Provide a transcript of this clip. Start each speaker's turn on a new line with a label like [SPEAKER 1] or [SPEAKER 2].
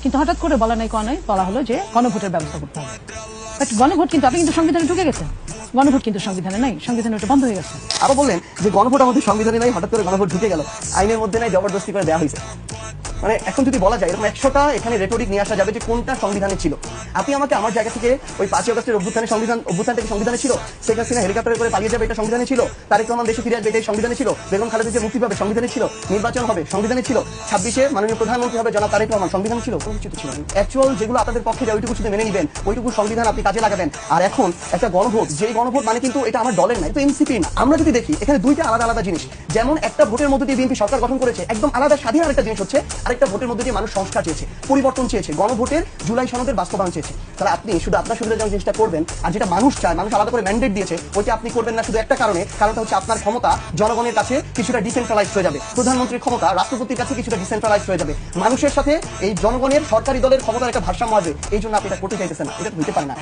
[SPEAKER 1] কিন্তু হঠাৎ করে বলা নাই কয় বলা হলো যে গণভোটের ব্যবস্থা করতে হবে। বাট গণভোট কিন্তু আপনি কিন্তু সংবিধানে ঢুকে গেছেন, গণভোট কিন্তু সংবিধানে নাই, সংবিধানে ওটা বন্ধ হয়ে গেছে।
[SPEAKER 2] আরো বললেন যে গণভোট আমাদের সংবিধানে নাই, হঠাৎ করে গণভোট ঢুকে গেল, আইনের মধ্যে নাই, জবরদস্তি করে দেওয়া হয়েছে। মানে এখন যদি বলা যায় এরকম 100টা এখানে রেটরিক নিয়ে আসা যাবে যে কোনটা সংবিধানে ছিল। আপনি আমাকে আমার জায়গা থেকে ওই 5ই আগস্টের অভ্যুত্থান থেকে সংবিধানে ছিল, শেখ হাসিনা হেলিকপ্টারে করে পালিয়ে যাবে এটা সংবিধানে ছিল, তারেক রহমান দেশে ফিরে আসবে এটা সংবিধানে ছিল, বেগম খালেদা জিয়া মুক্তি পাবে সংবিধানে ছিল, নির্বাচন হবে সংবিধানে ছিল, 26-এ মাননীয় প্রধানমন্ত্রী হবে জনাব তারেক রহমান সংবিধানে ছিল, কোনো কিছু ছিল না। অ্যাকচুয়াল যেগুলো আপনাদের পক্ষে যায় ওইটুকু শুধু মেনে নেবেন, ওইটুকু সংবিধান আপনি কাজে লাগাবেন। আর এখন একটা গণভোট, যেই গণভোট মানে কিন্তু এটা আমার দলের না, এটা এনসিপি না। আমরা যদি দেখি এখানে দুইটা আলাদা আলাদা জিনিস, যেমন একটা ভোটের মধ্যে দিয়ে বিএনপি সরকার গঠন করেছে, একদম আলাদা স্বাধীন আরেকটা জিনিস হচ্ছে আরেকটা ভোটের মধ্যে দিয়ে মানুষ সংস্কার চেয়েছে, পরিবর্তন চেয়েছে, গণভোটের জুলাই সনদের বাস্তবায়ন চেয়েছে। তাহলে আপনি শুধু আপনার সুবিধার জন্য জিনিসটা করবেন, আর যেটা মানুষ চায়, মানুষ আলাদা করে ম্যান্ডেট দিয়েছে, ওইটা আপনি করবেন না শুধু একটা কারণটা হচ্ছে আপনার ক্ষমতা জনগণের কাছে কিছুটা ডিসেন্ট্রালাইজড হয়ে যাবে, প্রধানমন্ত্রীর ক্ষমতা রাষ্ট্রপতির কাছে কিছুটা ডিসেন্ট্রালাইজড হয়ে যাবে, মানুষের সাথে এই জনগণের সরকারি দলের ক্ষমতার একটা ভারসাম্য আসবে। এই জন্য আপনি এটা করতে চাইতেছেন না, এটা হইতে পারে না।